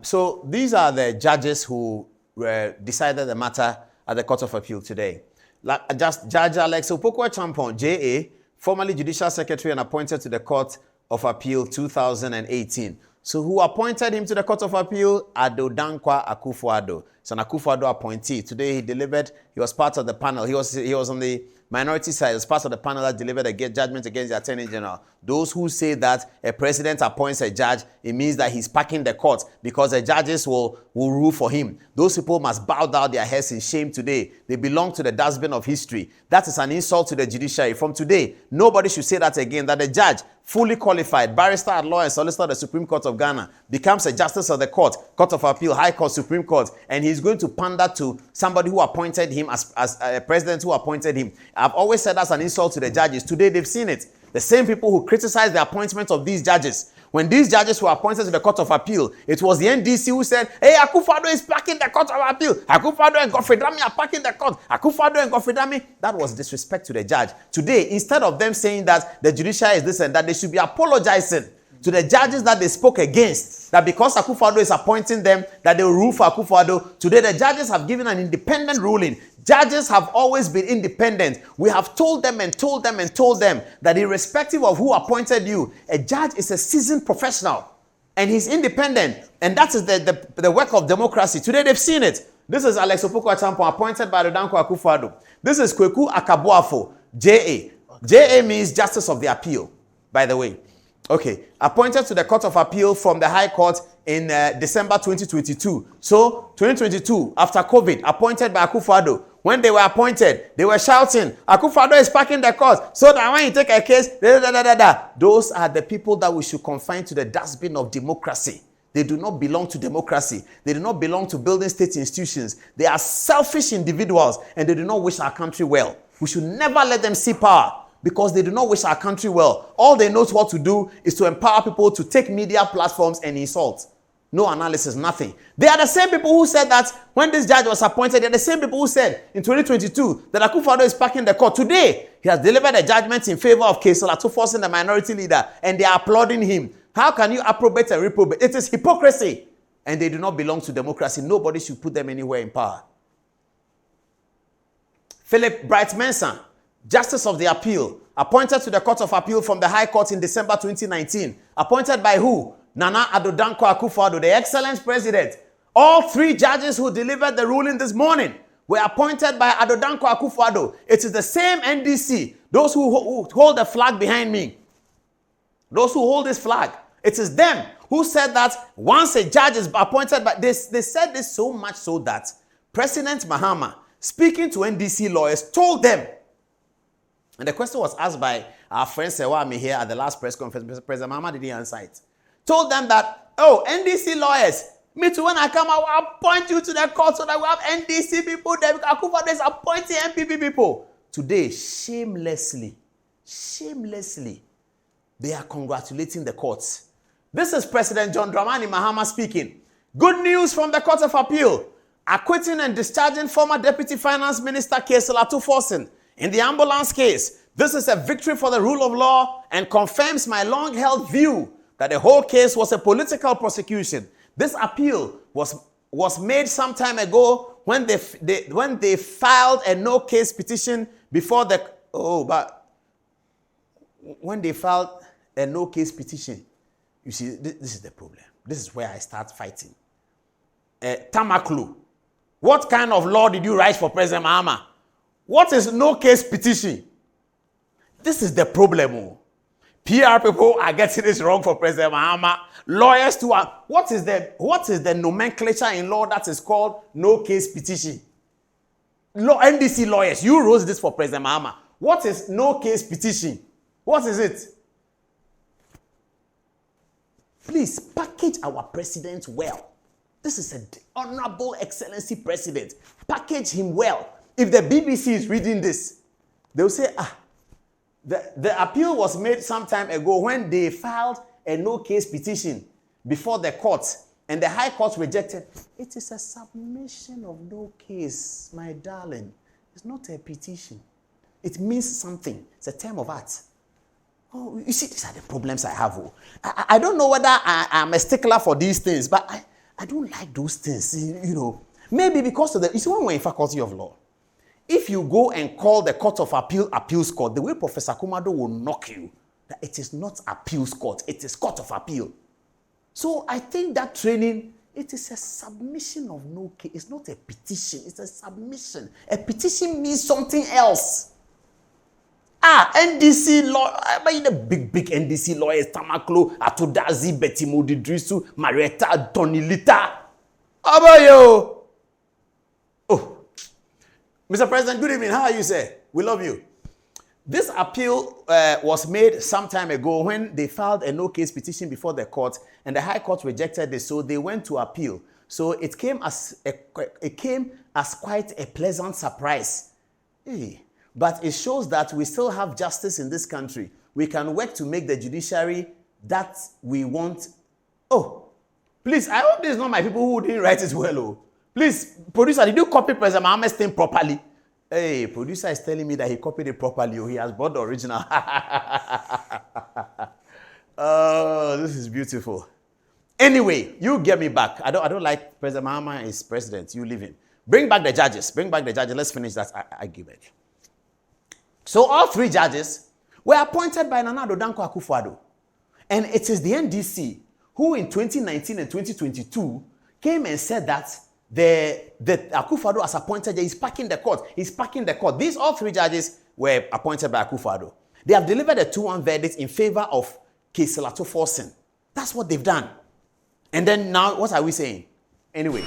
So these are the judges who decided the matter at the Court of Appeal today. Judge Alex Opoku-Acheampong, JA, formerly Judicial Secretary and appointed to the Court of Appeal 2018. So who appointed him to the Court of Appeal? Adom-Otchere Akufo-Addo. It's an Akufo-Addo appointee. Today he was part of the panel. He was on the minority side as part of the panel that delivered a judgment against the Attorney General. Those who say that a president appoints a judge, it means that he's packing the court because the judges will rule for him. Those people must bow down their heads in shame today. They belong to the dustbin of history. That is an insult to the judiciary. From today, nobody should say that again, that the judge, fully qualified, barrister at law and solicitor of the Supreme Court of Ghana, becomes a justice of the court, Court of Appeal, High Court, Supreme Court, and he's going to pander to somebody who appointed him as a president who appointed him. I've always said that's an insult to the judges. Today, they've seen it. The same people who criticize the appointment of these judges. When these judges were appointed to the Court of Appeal, it was the NDC who said, hey, Akufo-Addo is packing the Court of Appeal. Akufo-Addo and Godfrey Dami are packing the court. Akufo-Addo and Godfrey Dami. That was disrespect to the judge. Today, instead of them saying that the judiciary is this and that, they should be apologizing to the judges that they spoke against. That because Akufo-Addo is appointing them, that they will rule for Akufo-Addo. Today, the judges have given an independent ruling. Judges have always been independent. We have told them and told them and told them that irrespective of who appointed you, a judge is a seasoned professional and he's independent. And that is the work of democracy. Today they've seen it. This is Alex Opoku-Acheampong, appointed by Adom-Otchere Akufo-Addo. This is Kweku Akabuafo, JA. JA means Justice of the Appeal, by the way. Okay, appointed to the Court of Appeal from the High Court in December 2022. So, 2022, after COVID, appointed by Akufo-Addo. When they were appointed, they were shouting, Akufo-Addo is packing the court, so that when you take a case, Those are the people that we should confine to the dustbin of democracy. They do not belong to democracy. They do not belong to building state institutions. They are selfish individuals, and they do not wish our country well. We should never let them see power, because they do not wish our country well. All they know what to do is to empower people to take media platforms and insult. No analysis, nothing. They are the same people who said that when this judge was appointed, they are the same people who said in 2022 that Akufo-Addo is packing the court. Today, he has delivered a judgment in favor of Case Ato Forson, the minority leader, and they are applauding him. How can you approbate and reprobate? It is hypocrisy, and they do not belong to democracy. Nobody should put them anywhere in power. Philip Bright-Mensah, Justice of the Appeal, appointed to the Court of Appeal from the High Court in December 2019. Appointed by who? Nana Addo-Dankwa Akufo-Addo, the excellent president. All three judges who delivered the ruling this morning were appointed by Addo-Dankwa Akufo-Addo. It is the same NDC, those who hold the flag behind me. Those who hold this flag. It is them who said that once a judge is appointed, but they said this so much so that President Mahama, speaking to NDC lawyers, told them. And the question was asked by our friend Sewami here at the last press conference. President Mahama didn't answer it. Told them that, oh, NDC lawyers, me too, when I come, I will appoint you to the court so that we have NDC people there. Akufo-Addo is appointing MPP people. Today, shamelessly, they are congratulating the courts. This is President John Dramani Mahama speaking. Good news from the Court of Appeal. Acquitting and discharging former Deputy Finance Minister Case Ato Forson in the ambulance case. This is a victory for the rule of law and confirms my long-held view that the whole case was a political prosecution. This appeal was made some time ago when they filed a no-case petition before the... when they filed a no-case petition, you see, this is the problem. This is where I start fighting. Tamaklu. What kind of law did you write for President Mahama? What is no-case petition? This is the problem. PR people are getting this wrong for President Mahama. Lawyers too are. What is the nomenclature in law that is called no-case petition? NDC lawyers, you wrote this for President Mahama. What is no-case petition? What is it? Please package our president well. This is an honorable excellency president. Package him well. If the BBC is reading this, they'll say, the appeal was made some time ago when they filed a no-case petition before the court, and the High Court rejected. It is a submission of no case, my darling. It's not a petition. It means something. It's a term of art. Oh, you see, these are the problems I have. I don't know whether I'm a stickler for these things, but I don't like those things, you know. Maybe because of the, you see, when we're in faculty of law, if you go and call the Court of Appeals Court, the way Professor Kumado will knock you, that it is not appeals court, it is Court of Appeal. So I think that training, it is a submission of no case. It's not a petition, it's a submission. A petition means something else. NDC law, I mean the big NDC lawyers, Tamaklo, Atodazi, Betty Modidrisu, Marietta, Tonilita. How about you? Oh, Mr. President, good evening. How are you, sir? We love you. This appeal was made some time ago when they filed a no-case petition before the court, and the High Court rejected this, so they went to appeal. So it came as quite a pleasant surprise. Hey. But it shows that we still have justice in this country. We can work to make the judiciary that we want. Oh, please, I hope this is not my people who didn't write it well. Oh. Please, producer, did you copy President Mohammed's thing properly? Hey, producer is telling me that he copied it properly. Oh, he has bought the original. Oh, this is beautiful. Anyway, you get me back. I don't like President Mohammed is president. You leave him. Bring back the judges. Bring back the judges. Let's finish that. I give it. So all three judges were appointed by Nana Addo Dankwa Akufo-Addo. And it is the NDC who in 2019 and 2022 came and said that the Akufo-Addo as appointed, he's packing the court. He's packing the court. These all three judges were appointed by Akufo-Addo. They have delivered a 2-1 verdict in favor of Case Ato Forson. That's what they've done. And then now, what are we saying? Anyway.